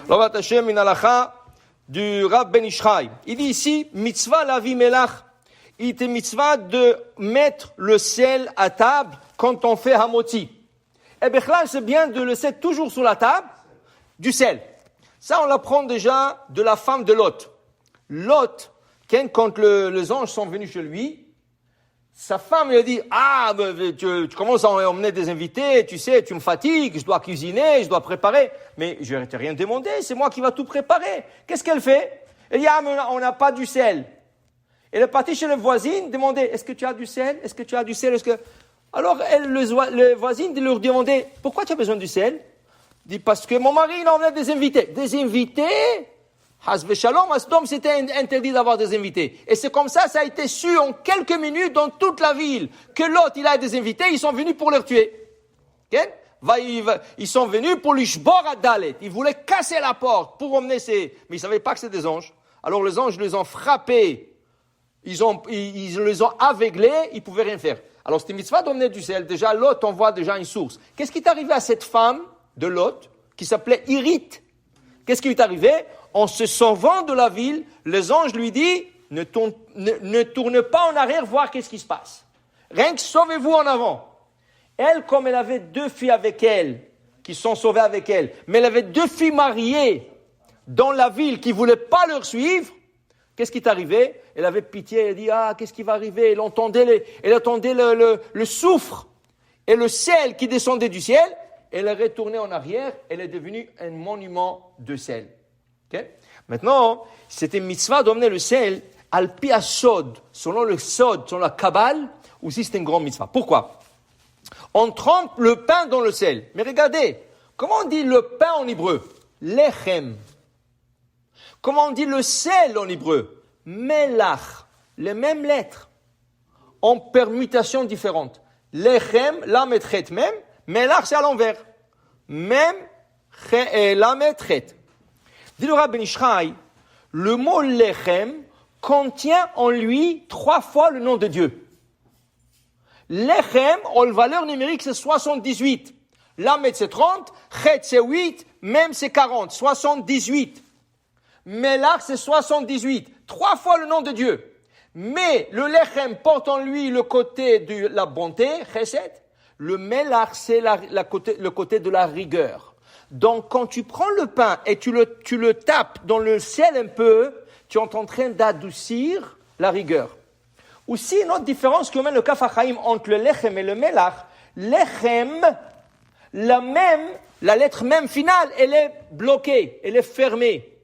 Lovat Hashem min halacha du Rav Ben Ishchai. Il dit ici, mitzvah lavi melach. Il était mitzvah de mettre le sel à table quand on fait hamoti. Et Bechlal, c'est bien de le laisser toujours sur la table, du sel. Ça, on l'apprend déjà de la femme de Lot. Lot, quand les anges sont venus chez lui, sa femme lui a dit, tu commences à emmener des invités, tu sais, tu me fatigues, je dois cuisiner, je dois préparer. Mais je ne t'ai rien demandé, c'est moi qui va tout préparer. Qu'est-ce qu'elle fait? Elle dit, mais on n'a pas du sel. Elle est partie chez les voisines, demander, est-ce que tu as du sel? Est-ce que tu as du sel? Alors, les voisines leur demandaient, pourquoi tu as besoin du sel? Elle dit, parce que mon mari, il a emmené des invités. Des invités? Hasbe Shalom, à Sodome, c'était interdit d'avoir des invités. Et c'est comme ça a été su en quelques minutes dans toute la ville que l'autre, il a des invités, ils sont venus pour les tuer. Okay? Ils sont venus pour lui shbor à Dalet. Ils voulaient casser la porte pour emmener mais ils ne savaient pas que c'était des anges. Alors les anges les ont frappés, ils les ont aveuglés, ils ne pouvaient rien faire. Alors c'était mitzvah d'emmener du sel. Déjà, Lot envoie déjà une source. Qu'est-ce qui est arrivé à cette femme de Lot, qui s'appelait Irit? Qu'est-ce qui lui est arrivé? En se sauvant de la ville, les anges lui disent, ne tourne pas en arrière voir qu'est-ce qui se passe. Rien que sauvez-vous en avant. Elle, comme elle avait 2 filles avec elle, qui sont sauvées avec elle, mais elle avait 2 filles mariées dans la ville qui ne voulaient pas leur suivre, qu'est-ce qui est arrivé? Elle avait pitié, elle dit, qu'est-ce qui va arriver? Elle entendait le soufre et le sel qui descendait du ciel. Elle est retournée en arrière, elle est devenue un monument de sel. Okay? Maintenant, c'était mitzvah d'emmener le sel al pi sod, selon le sod, selon la Kabbale, aussi c'est une grande mitzvah. Pourquoi? On trempe le pain dans le sel. Mais regardez, comment on dit le pain en hébreu? Lechem. Comment on dit le sel en hébreu? Melach. Les mêmes lettres, en permutations différentes. Lechem, lam et chet même. Melach, c'est à l'envers. Même, lam et chet. Dit le Rav Ben Ishchai, le mot lechem contient en lui 3 fois le nom de Dieu. Lechem, en valeur numérique, c'est 78. Lamed, c'est 30. Chet, c'est 8. Même, c'est 40. 78. Melach, c'est 78. 3 fois le nom de Dieu. Mais le lechem porte en lui le côté de la bonté, chesed. Le melach, c'est le côté de la rigueur. Donc, quand tu prends le pain et tu le tapes dans le sel un peu, tu es en train d'adoucir la rigueur. Aussi, une autre différence que met le Kaf HaChaim entre le lechem et le melach, lechem, la lettre même finale, elle est bloquée, elle est fermée.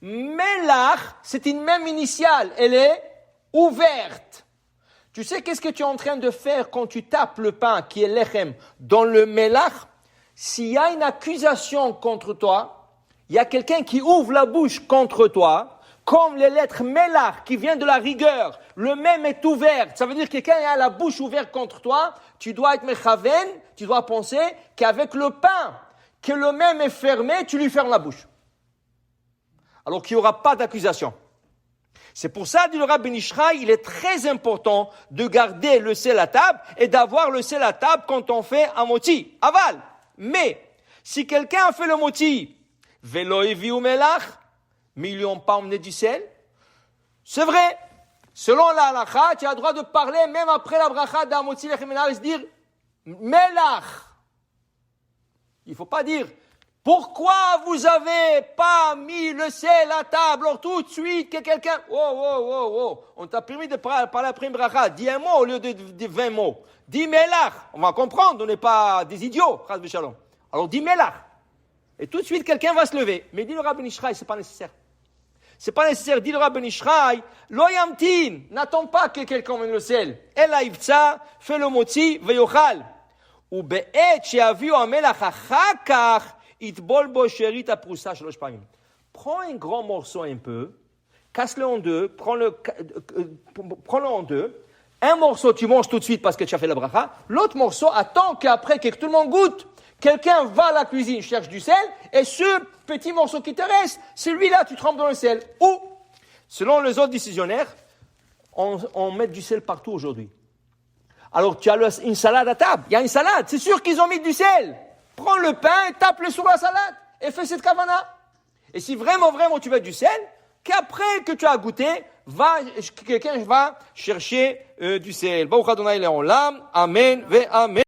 Melach, c'est une même initiale, elle est ouverte. Tu sais qu'est-ce que tu es en train de faire quand tu tapes le pain qui est lechem dans le melach? S'il y a une accusation contre toi, il y a quelqu'un qui ouvre la bouche contre toi, comme les lettres melach qui viennent de la rigueur, le même est ouvert. Ça veut dire que quelqu'un a la bouche ouverte contre toi, tu dois être mechaven, tu dois penser qu'avec le pain, que le même est fermé, tu lui fermes la bouche. Alors qu'il n'y aura pas d'accusation. C'est pour ça, dit le Rav Ben Ishchai, il est très important de garder le sel à table et d'avoir le sel à table quand on fait un moti, aval. Mais, si quelqu'un a fait le moti, velo eviu melach, mais ils lui ont pas emmené du sel, c'est vrai. Selon la halakha, tu as le droit de parler même après la bracha d'un moti lechem melach, dire melach. Il faut pas dire pourquoi vous avez pas mis le sel à table. Alors tout de suite que quelqu'un, on t'a permis de parler après une bracha, dis un mot au lieu de 20 mots. Dis melach, on va comprendre, on n'est pas des idiots, chas v'shalom. Alors dis melach. Et tout de suite, quelqu'un va se lever. Mais dit le Rav Ben Ishchai, c'est pas nécessaire. C'est pas nécessaire, dit le Rav Ben Ishchai, lo yamtin, n'attends pas que quelqu'un mène le sel. Ela ivtsa, fais le moti, veyochal. Ou be'et she'aviu hamelach achakach, itbol bo sherit aprusa shlosh pamim. Prends un grand morceau un peu, casse-le en deux, prends-le en deux. Un morceau, tu manges tout de suite parce que tu as fait la bracha. L'autre morceau, attends qu'après que tout le monde goûte, quelqu'un va à la cuisine, cherche du sel, et ce petit morceau qui te reste, celui-là, tu trempes dans le sel. Ou, selon les autres décisionnaires, on met du sel partout aujourd'hui. Alors, tu as une salade à table. Il y a une salade. C'est sûr qu'ils ont mis du sel. Prends le pain et tape-le sur la salade. Et fais cette kavana. Et si vraiment, vraiment tu veux du sel, qu'après que tu as goûté, quelqu'un va chercher du sel. Baruch Adonai Le'olam. Amen ve amen.